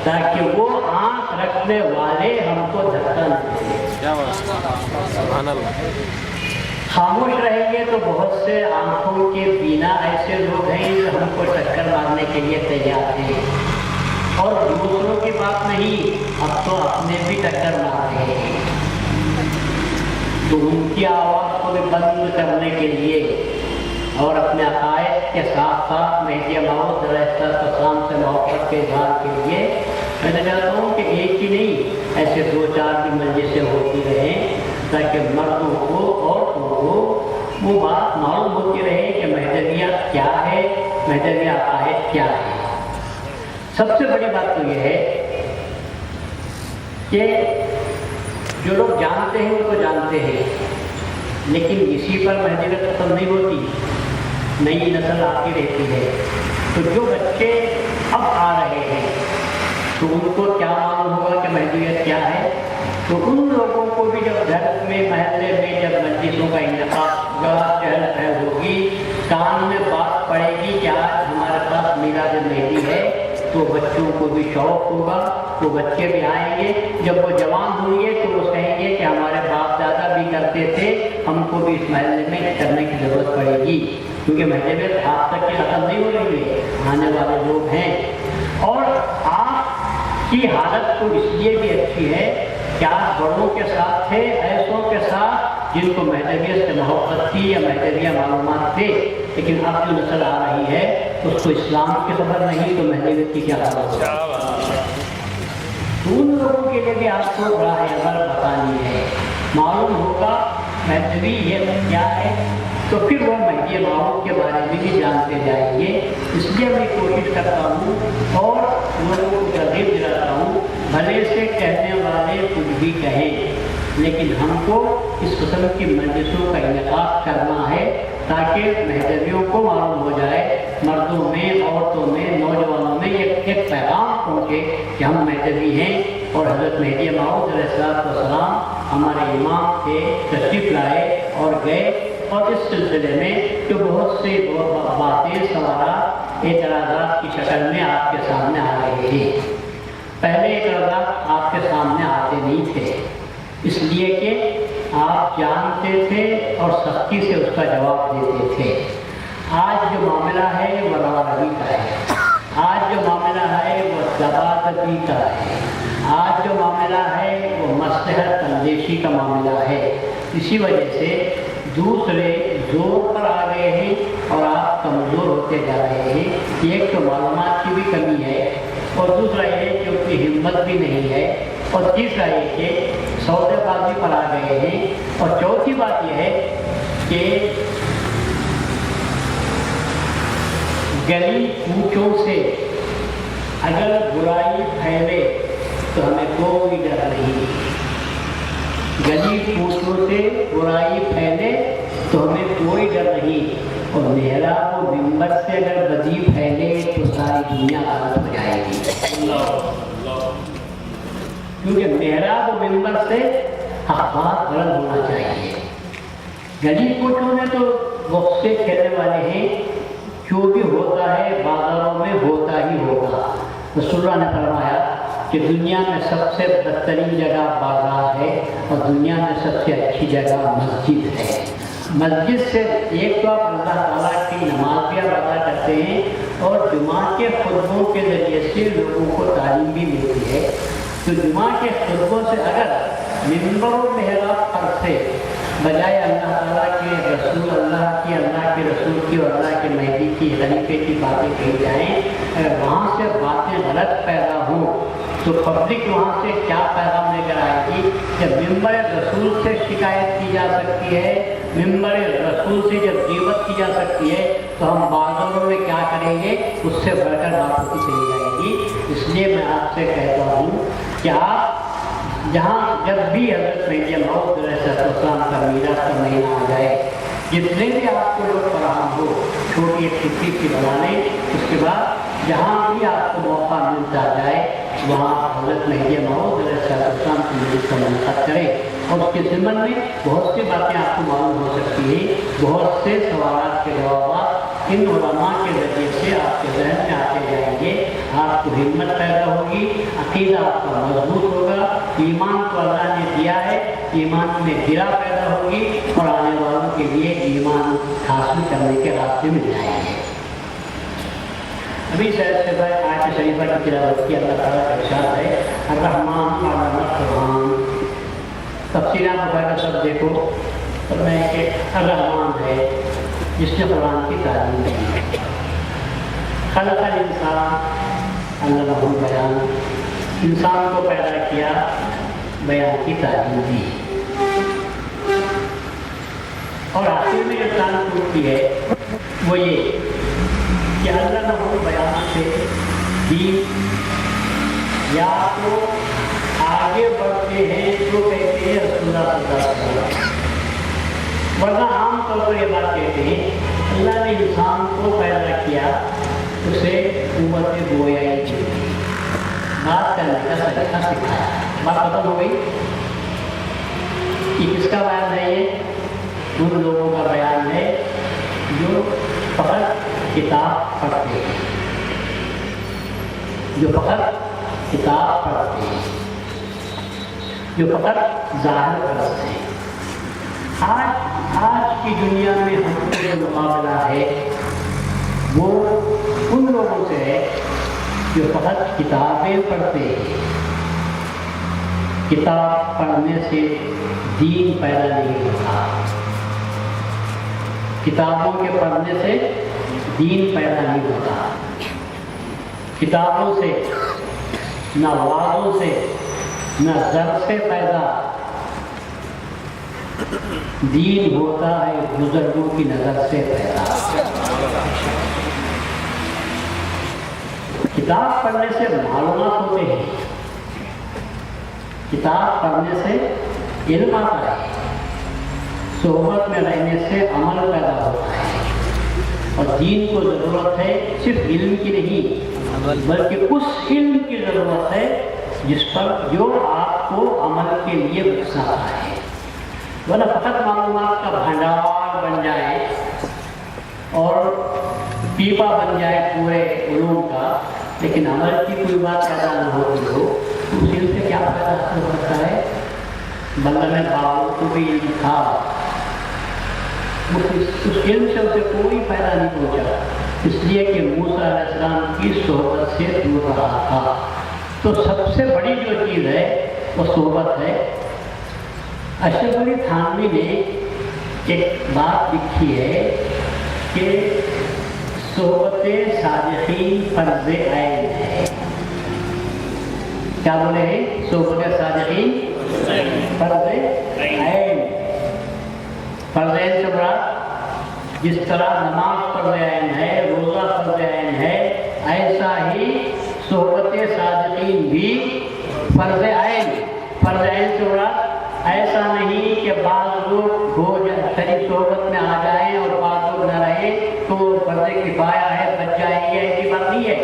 تاکہ وہ آنکھ رکھنے والے ہم کو دھکا نہ دیں۔ سبحان اللہ۔ خاموش رہیں گے تو بہت سے آنکھوں کے بینا ایسے لوگ ہیں جو ہم کو ٹکر مارنے کے لیے تیار ہیں، اور دوسروں کی بات نہیں، اب تو اپنے بھی ٹکر مار رہے ہیں۔ تو ان کی آواز کو بھی بند کرنے کے لیے اور اپنے عقائد کے ساتھ ساتھ مہدی موعود علیہ السلام سے محبت کے اظہار کے لیے میں نے چاہتا ہوں کہ ایک ہی نہیں، ایسے 2-4 بھی مجلسیں ہوتی رہیں تاکہ مردوں کو عورتوں کو وہ بات معلوم ہوتی رہے کہ مہدویت کیا ہے، مہدوی عقائد کیا ہے۔ سب سے بڑی بات تو یہ ہے کہ جو لوگ جانتے ہیں وہ تو جانتے ہیں، لیکن اسی پر مہدویت ختم نہیں ہوتی، نئی نسل آتی رہتی ہے۔ تو جو بچے اب آ رہے ہیں تو ان کو کیا معلوم ہوگا کہ مہدویت کیا ہے؟ تو ان لوگوں کو بھی جب گھر میں محلے میں جب مجلسوں کا انعقاد ہوگا، چہل پہل ہوگی، کان میں بات پڑے گی کہ آج ہمارے پاس میلاد مہدی ہے، تو بچوں کو بھی شوق ہوگا، وہ بچے بھی آئیں گے۔ جب وہ جوان ہوں گے تو وہ کہیں گے کہ ہمارے باپ دادا بھی کرتے تھے، ہم کو بھی اس محلے میں کرنے کی ضرورت پڑے گی، کیونکہ مہدویت آج تک کی ختم نہیں ہو رہی ہے، آنے والے لوگ ہیں۔ اور آپ کی حالت تو اس لیے بھی اچھی ہے کہ آپ بڑوں کے ساتھ تھے، ایسوں کے ساتھ جن کو مہدویت سے محبت تھی یا مہدویہ معلومات تھے، لیکن اب جو نسل آ رہی ہے اس کو اسلام کی خبر نہیں تو مہدویت کی کیا خبر ہوگی؟ ان لوگوں کے لیے بھی آپ کو راہ عمل بتانی ہے، معلوم ہوگا مہدوی یہ کیا ہے، تو پھر وہ مہدی موعود کے بارے میں بھی جانتے جائیں گے۔ اس لیے میں کوشش کرتا ہوں اور لوگوں کو ترغیب دلاتا ہوں، بھلے سے کہنے والے کچھ بھی کہیں، لیکن ہم کو اس قسم کی مجلسوں کا انعقاد کرنا ہے تاکہ مہدویوں کو معلوم ہو جائے، مردوں میں، عورتوں میں، نوجوانوں میں ایک پیغام پہنچے کہ ہم مہدوی ہیں، اور حضرت مہدی موعود علیہ السلام ہمارے امام تھے، تشریف لائے اور گئے۔ اور اس سلسلے میں جو بہت سی باتیں، سوالات، اعتراضات کی شکل میں آپ کے سامنے آ رہے ہیں۔ پہلے اعتراضات آپ کے سامنے آتے نہیں تھے، اس لیے کہ آپ جانتے تھے اور سختی سے اس کا جواب دیتے تھے۔ آج جو معاملہ ہے وہ رواروی کا ہے، آج جو معاملہ ہے وہ دبادبی کا ہے، آج جو معاملہ ہے وہ مصلحت اندیشی کا معاملہ ہے۔ اسی وجہ سے دوسرے زور پر آ گئے ہیں اور آپ کمزور ہوتے جا رہے ہیں۔ ایک تو معلومات کی بھی کمی ہے، اور دوسرا یہ کہ اس کی ہمت بھی نہیں ہے، اور تیسرا یہ کہ سودے بازی پر آ گئے ہیں، اور چوتھی بات یہ ہے کہ گلی کوچوں سے اگر برائی پھیلے تو ہمیں کوئی ڈر نہیں، گلی کوچوں سے برائی پھیلے تو ہمیں کوئی ڈر نہیں، اور محراب و منبر سے اگر بدی پھیلے تو ساری دنیا غلط ہو جائے گی، کیونکہ محراب و منبر سے اخبار غلط ہونا چاہیے۔ گلی کوچوں میں تو وقت سے کھیلنے والے ہیں، جو بھی ہوتا ہے بازاروں میں ہوتا ہی ہوگا۔ رسول اللہ نے فرمایا کہ دنیا میں سب سے بدترین جگہ بازار ہے، اور دنیا میں سب سے اچھی جگہ مسجد ہے۔ مسجد سے ایک تو آپ اللہ تعالیٰ کی نماز بھی ادا کرتے ہیں، اور جمعہ کے خطبوں کے ذریعے سے لوگوں کو تعلیم بھی ملتی ہے۔ تو جمعہ کے خطبوں سے اگر منبر و محراب پر سے بجائے اللہ تعالیٰ کے رسول، اللہ کے رسول کی اور اللہ کے مہدی کی، خلیفے کی باتیں کہی جائیں، اگر وہاں سے باتیں غلط پیدا ہوں تو پبلک وہاں سے کیا پیغام لے کر آئے گی کہ ممبر رسول سے شکایت کی جا سکتی ہے، ممبر رسول سے جب غیبت کی جا سکتی ہے تو ہم بازاروں میں کیا کریں گے، اس سے بڑھ کر بات ہوتی چلی جائے گی۔ اس لیے میں آپ سے کہتا ہوں کہ آپ جہاں جب بھی حضرت مہدی موعود علیہ السلام کا میلاد کا مہینہ آ جائے، جتنے بھی آپ کو لوگ فراہم ہو، چھوٹی ایک چھٹی سی بنا لیں، اس کے بعد جہاں بھی آپ کو موقع ملتا جائے وہاں حضرت مہدی موعود علیہ السلام کی مجلس کا منعقد کریں، اور اس کے ضمن میں بہت سی باتیں آپ کو معلوم ہو سکتی ہیں، بہت سے سوالات کے جوابات इन उलमा के ज़रिए से आपके ज़हन में आते जाएंगे, आपको हिम्मत पैदा होगी, अकीदा आपका मजबूत होगा, ईमान तो अल्लाह ने दिया है, ईमान में गिरा पैदा होगी और आने वालों के लिए ईमान हासिल करने के रास्ते मिल जाएंगे। अभी शायद से भाई आयत शरीफा की तिलावत की, अल्लाह ताला का इरशाद है अर्रहमान अल्लामा कुरान। तफसीर बुखारी का सब देखो तो मैं कि अर्रहमान है जिसने कुरान की तालीम दी है। खलक़ल इंसान अल्लमहुल बयान, इंसान को पैदा किया, बयान की तालीम दी। और आखिर में जो तान टूटती है वो ये कि अल्लमहुल बयान से दीन या तो आगे बढ़ते हैं जो कहते हैं रसूलुल्लाह सल्लल्लाहु अलैहि वसल्लम, वरना आम तौर पर ये बात कहते हैं अल्लाह ने इंसान को पैदा किया, उसे कुव्वत गोयाई दी, बात करने का तरीका सिखाया। बात खत्म हो गई। कि किसका बयान है ये? उन लोगों का बयान है जो फकत किताब पढ़ते हैं, जो फकत किताब पढ़ते हैं, जो फकत ज़ाहिर करते हैं। आज की दुनिया में हमको जो मुकाबला है वो उन लोगों से है जो फकत किताबें पढ़ते हैं। किताब पढ़ने से दीन पैदा नहीं होता, किताबों के पढ़ने से दीन पैदा नहीं होता। किताबों से न वादों से न ज़र से पैदा दीन होता है, बुजुर्गों की नज़र से पैदा। किताब पढ़ने से मालूमात होते हैं, किताब पढ़ने से इल्म आता है, सोहबत में रहने से अमल पैदा होता है। और दीन को ज़रूरत है सिर्फ इल्म की नहीं, बल्कि उस इल्म की ज़रूरत है जिस पर जो आपको अमल के लिए उकसाता है। वरना फ़कत मालूमात का भंडार बन जाए और पीपा बन जाए पूरे उलूम का, लेकिन अमल की कोई बात पैदा न हो तो उस इल्म से क्या पैदा हो सकता है? बल्ला में बाबू को भी इल्म था, उस इल्म से उसे कोई फायदा नहीं पहुंचा, इसलिए कि मूसा अलैहिस्सलाम की सोहबत से दूर रहा था। तो सबसे बड़ी जो चीज़ है वो सोहबत है। अशरफ अली थानवी ने एक बात लिखी है कि सोहबत सादिक़ीन फ़र्ज़ ऐन है। क्या बोले हैं? सोहबत सादिक़ीन फ़र्ज़ ऐन। फ़र्ज़ ऐन से बड़ा जिस तरह नमाज फ़र्ज़ ऐन है, रोज़ा फ़र्ज़ ऐन है, ऐसा ही सोहबत सादिक़ीन भी फ़र्ज़ ऐन। फ़र्ज़ ऐन से बड़ा ऐसा नहीं कि बाज़ लोग शरीफ सोहबत में आ जाएं और बाज़ लोग न रहे तो फ़र्ज़ किफ़ाया है, बच जाएंगे, ऐसी बात नहीं है,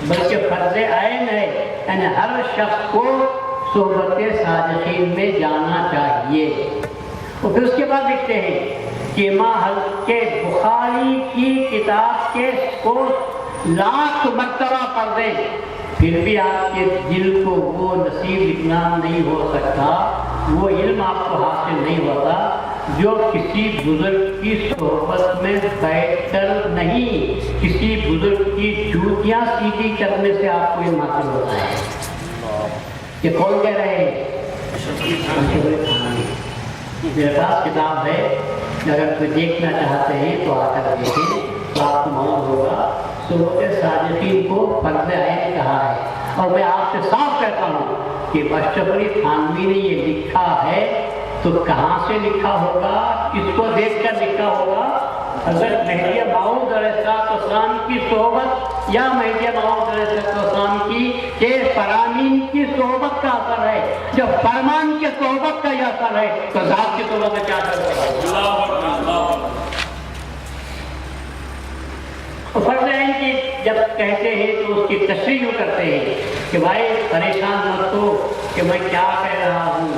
बल्कि फ़र्ज़ ऐन है। यानी हर शख्स को सोहबत सादिक़ीन में जाना चाहिए। और फिर उसके बाद लिखते हैं कि के बुखारी की किताब के को लाख मरतबा पढ़ दें, फिर भी आपके दिल को वो नसीब इत्मीनान नहीं हो सकता, वो इल्म आपको हासिल नहीं होता जो किसी बुजुर्ग की सोहबत में बैठकर नहीं, किसी बुजुर्ग की जूतियाँ सीधी करने से आपको इल्म हासिल होता है। ये कौन कह रहे हैं? मेरे पास किताब है, अगर कोई देखना चाहते हैं तो आकर देखें तो आपको मालूम होगा। सोहबत सादिक़ीन को फ़र्ज़ ऐन कहा है। और मैं आपसे साफ कहता हूँ कि अशरफ अली थानवी ने ये लिखा है तो कहाँ से लिखा होगा, किसको देखकर लिखा होगा? हज़रत मेहदी मऊद अलैहिस्सलाम की सोहबत या मेहदी मऊद अलैहिस्सलाम की के फरामीन की सोहबत का असर है। जब फरमान के सोहबत का यह असर है तो ज़ात की सोहबत का क्या असर है? फ़र्ज़ ऐन की जब कहते हैं तो उसकी तशरीह यूँ करते हैं कि भाई परेशान मत हो कि मैं क्या कह रहा हूँ,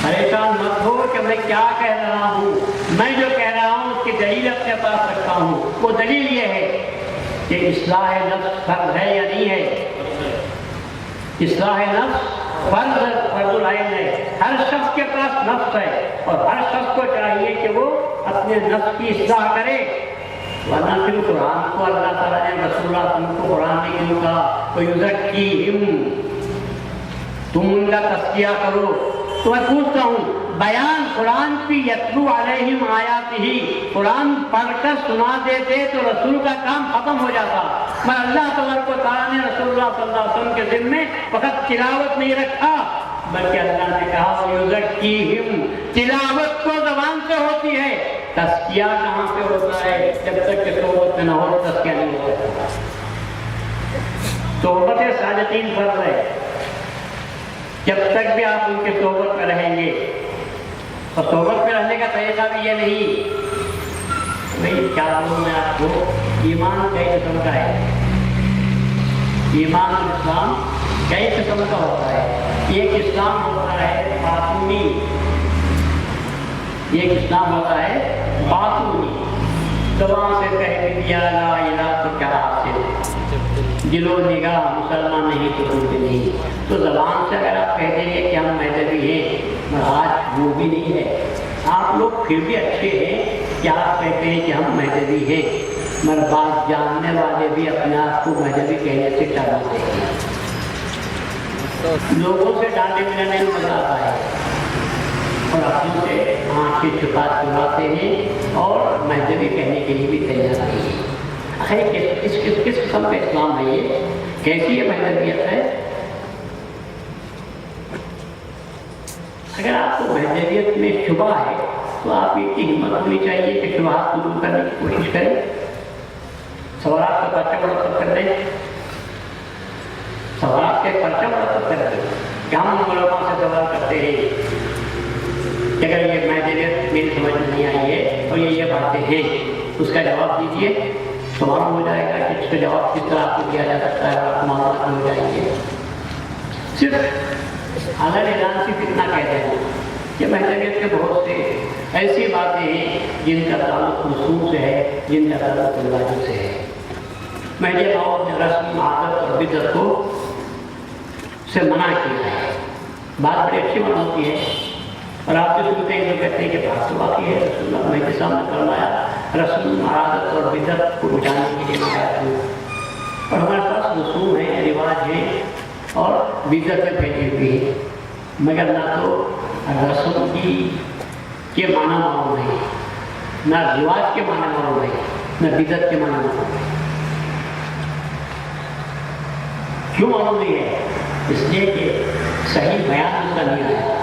परेशान मत हो कि मैं क्या कह रहा हूँ। मैं जो कह रहा हूँ उसकी दलील अपने पास रखता हूँ। वो दलील ये है कि इस्लाह नफ्स फर्ज है या नहीं है। इस्लाह नफ्स फर्जुल आइन है। हर शख्स के पास नफ्स है और हर शख्स को चाहिए कि वो अपने नफ्स की इस्लाह करे। वरना फिर कुरान को अल्लाह ताला ने रसूलुल्लाह तुमको कुरान में क्यों कहा तो युज़क्कीहिम, तुम उनका तज़किया करो। तो मैं पूछता हूँ, बयान कुरान की यत्लू अलैहिम आयातिही, कुरान पढ़कर सुना देते तो रसूल का काम खत्म हो जाता। मैं अल्लाह ताला ने रसूलुल्लाह सल्लल्लाहु अलैहि वसल्लम के ज़िम्मे फकत तिलावत नहीं रखा, बल्कि अल्लाह ने कहा युज़क्कीहिम, तिलावत तो ज़बान से होती है, तज़किया कहाँ पे होता है? जब तक कि तौबत न हो तज़किया नहीं होता। तौबत साजतीन फर्ज है। जब तक भी आप उनके तौबत में रहेंगे, और तौबत में रहने का तरीका भी ये नहीं भाई क्या बोलूँ मैं आपको, ईमान कई किस्म का है। ईमान इस्लाम कई किस्म का होता है। एक इस्लाम होता है बातूनी, एक इस्लाम होता है बातूनी, ज़बान से कह दिया ला इलाहा तो क्या हासिल, दिलो निगाह मुसलमान नहीं तो कुछ नहीं। तो ज़बान से अगर आप कह देंगे कि हम मजहबी हैं, मगर आज वो भी नहीं है। आप लोग फिर भी अच्छे हैं कि आप कहते हैं कि हम मजहबी हैं, मगर बात जानने वाले भी अपने आप को मजहबी कहने से डरते हैं। लोगों से डांटे मिलने में मजा आता है और अपनों से आँखें छुपाते हैं और मजहबी कहने के लिए भी तैयार नहीं है। किस किस्म का इस्लाम है ये? कैसी ये महजबियत है? अगर आपको महजबियत में शुबा है तो आप इतनी हिम्मत होनी चाहिए कि शुबहात को दूर करने की कोशिश करें, सवाल का पर्चा मुरतब कर दें, सवाल के पर्चा मुरतब कर दें कि हम उलमा से सवाल करते हैं कि अगर ये महजबियत मेरी समझ में नहीं आई है और ये बातें हैं, उसका जवाब दीजिए। तो मालूम हो जाएगा कि इसका जवाब किस तरह आपको दिया जा सकता है और आप मालूम हो जाएंगे। सिर्फ अगर ऐलान सिर्फ इतना कहते हैं कि महजबियत के बहुत से ऐसी बातें हैं जिनका ताल्लुक रसूल से है, जिनका ताल्लुक रिवाजों से है। महजब ने रस्म आदत और बिदअत को से मना किया है। बात बड़ी अच्छी बात होती है और आप जो सुनते हैं जो कहते हैं कि बात तो बाकी है, रसूलुल्लाह मैं के सामने फरमाया रस्म आदत और बिदअत को मिटाने के लिए आया हूँ। और हमारे पास रसूम है, रिवाज है और बिदअतें फैली हुई है, मगर ना तो रस्म की के माना मालूम है, ना रिवाज के माना मालूम है, ना बिदअत के माना मालूम है। क्यों मालूम नहीं है? इसलिए कि सही बयान उसका नहीं आया।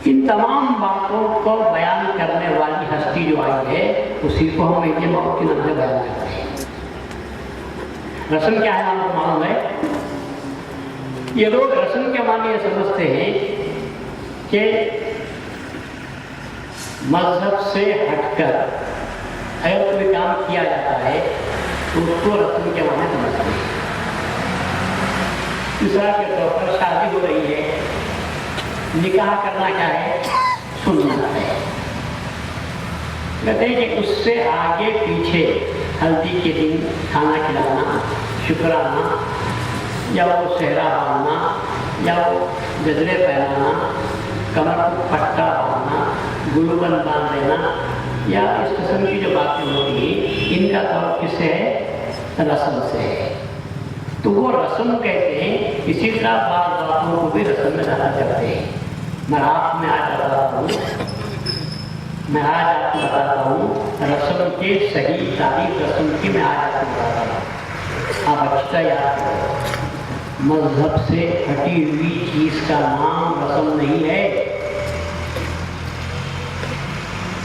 इन तमाम बातों को बयान करने वाली हस्ती जो आई है उसी को हम इज्तिमा के नाम से बयान करते हैं। रस्म क्या है आपको मालूम है? ये लोग रस्म के माने ये समझते हैं कि मजहब से हटकर अगर कोई काम किया जाता है तो उसको रस्म के माने समझते हैं। मिसाल के तौर पर शादी हो रही है, निकाह करना क्या है? सुन्नत है। कहते हैं कि उससे आगे पीछे हल्दी के दिन खाना खिलाना, शुक्राना, या वो सेहरा बांधना, या वो गजरे पहनाना, कमर को पट्टा बांधना, गुलबन बांध देना, या इस किस्म की जो बातें होती हैं इनका तौर किससे है? रस्म से है। तो वो रस्म कहते हैं। इसी तरह बात बातों को भी रस्म में डाला करते हैं। मैं आपको आज बताता हूँ रस्म के सही तारीफ रस्म की मैं आज आपको बताता हूँ। आप अच्छा याद करो, मजहब से हटी हुई चीज का नाम रस्म नहीं है,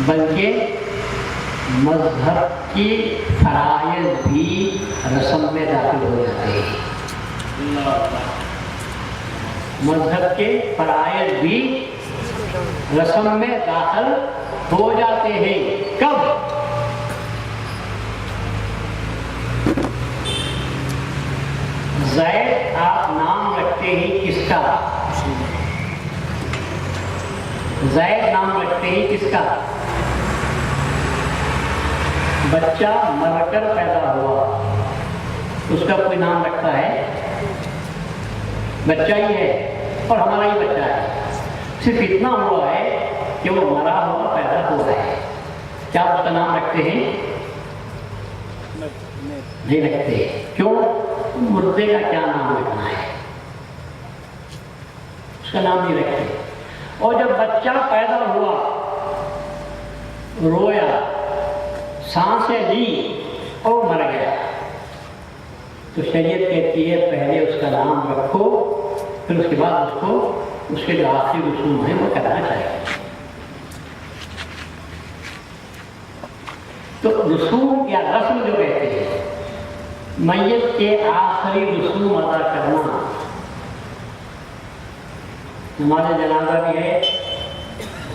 बल्कि मजहब की फराइज़ भी रस्म में दाखिल हो जाते हैं। मजहब के फराइज़ भी रस्म में दाखिल हो जाते हैं। कब? ज़ैद आप नाम रखते हैं किसका? زید نام رکھتے ہیں کس کا؟ بچہ مر کر پیدا ہوا اس کا کوئی نام رکھتا ہے؟ بچہ ہی ہے اور ہمارا ہی بچہ ہے، صرف اتنا ہوا ہے کہ وہ مرا ہوا پیدا ہوا ہے، کیا اس کا نام رکھتے ہیں؟ نہیں رکھتے۔ کیوں؟ مردے کا کیا نام رکھنا ہے، اس کا نام نہیں رکھتے۔ اور جب بچہ پیدا ہوا، رویا، سانسیں لی اور مر گیا، تو شریعت کہتی ہے پہلے اس کا نام رکھو، پھر اس کے بعد اس کو اس کے جو آخری رسوم ہیں وہ کرنا چاہیے۔ تو رسوم یا رسم جو کہتے ہیں، میت کے آخری رسوم ادا کرنا، نماز جنازہ بھی ہے،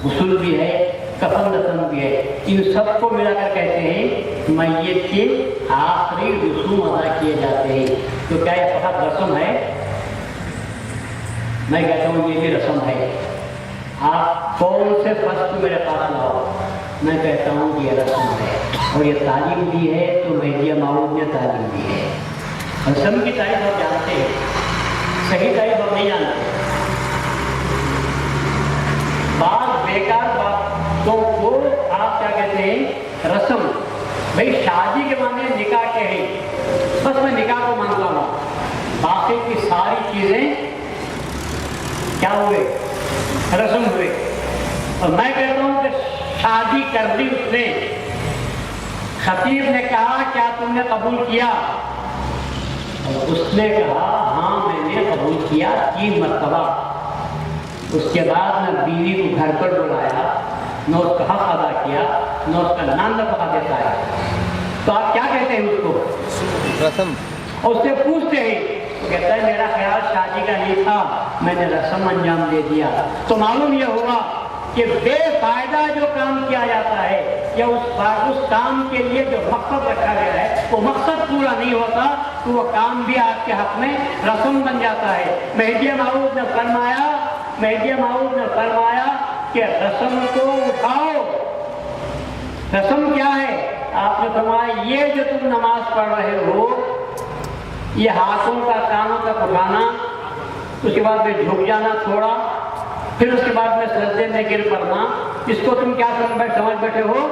غسل بھی ہے، کفن دفن بھی ہے، ان سب کو ملا کر کہتے ہیں میت کے آخری رسوم ادا کیے جاتے ہیں۔ تو کیا یہ فقط رسم ہے؟ میں کہتا ہوں یہ بھی رسم ہے۔ آپ کون سے فرض میرے پاس لاؤ، میں کہتا ہوں یہ رسم ہے، اور یہ تعلیم بھی ہے، تو مہدیہ موعود نے تعلیم دی ہے۔ رسم کی تعریف آپ جانتے ہیں، صحیح تعریف آپ نہیں جانتے۔ بعض بیکار باتوں کو آپ کیا کہتے ہیں؟ رسم۔ بھائی شادی کے معنی نکاح کے ہیں، بس میں نکاح کو مانتا ہوں، باقی کی ساری چیزیں کیا ہوئے؟ رسم ہوئے۔ اور میں کہتا ہوں کہ شادی کر دی اس نے، خطیب نے کہا کیا تم نے قبول کیا؟ اور اس نے کہا ہاں میں نے قبول کیا 3 مرتبہ۔ اس کے بعد نے بیوی کو گھر پر بلایا، نہ اس کا حق ادا کیا، نہ اس کا نام پکا دیتا ہے، تو آپ کیا کہتے ہیں اس کو؟ رسم۔ اور اس سے پوچھتے ہیں، وہ کہتا ہے میرا خیال شادی کا نہیں تھا، میں نے رسم انجام دے دیا۔ تو معلوم یہ ہوا کہ بے فائدہ جو کام کیا جاتا ہے یا اس کام کے لیے جو مقصد رکھا گیا ہے وہ مقصد پورا نہیں ہوتا تو وہ کام بھی آپ کے حق میں رسم بن جاتا ہے۔ مہدی موعود نے فرمایا کہ رسم کو اٹھاؤ۔ رسم کیا ہے؟ آپ نے فرمایا یہ جو تم نماز پڑھ رہے ہو، یہ ہاتھوں کا کانوں تک اٹھانا، اس کے بعد میں جھک جانا تھوڑا، پھر اس کے بعد میں سجدے میں گر پڑنا، اس کو تم کیا سمجھ بیٹھے ہو؟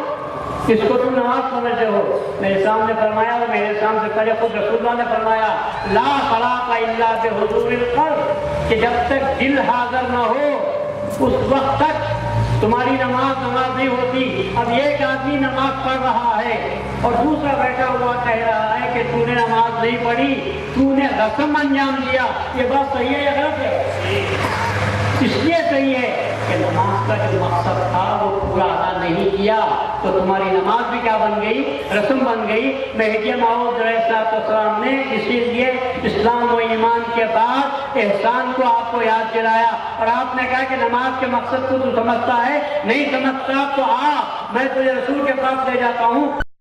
اس کو تم نماز سمجھتے ہو؟ میرے سامنے فرمایا، اور میرے سامنے سے پہلے خود رسول اللہ نے فرمایا لا صلاۃ الا بحضور القلب، کہ جب تک دل حاضر نہ ہو اس وقت تک تمہاری نماز نہیں ہوتی۔ اب ایک آدمی نماز پڑھ رہا ہے اور دوسرا بیٹھا ہوا کہہ رہا ہے کہ تو نے نماز نہیں پڑھی، تو نے رسم انجام دیا، یہ بات صحیح ہے یا غلط ہے؟ اس لیے صحیح ہے کہ نماز کا جو مقصد تھا وہ پورا ادا نہیں کیا، تو تمہاری نماز بھی کیا بن گئی؟ رسم بن گئی۔ مہدی موعود علیہ السلام نے اسی لیے اسلام و ایمان کے بعد احسان کو آپ کو یاد دلایا، اور آپ نے کہا کہ نماز کے مقصد کو تو سمجھتا ہے، نہیں سمجھتا تو میں تجھے رسول کے پاس لے جاتا ہوں۔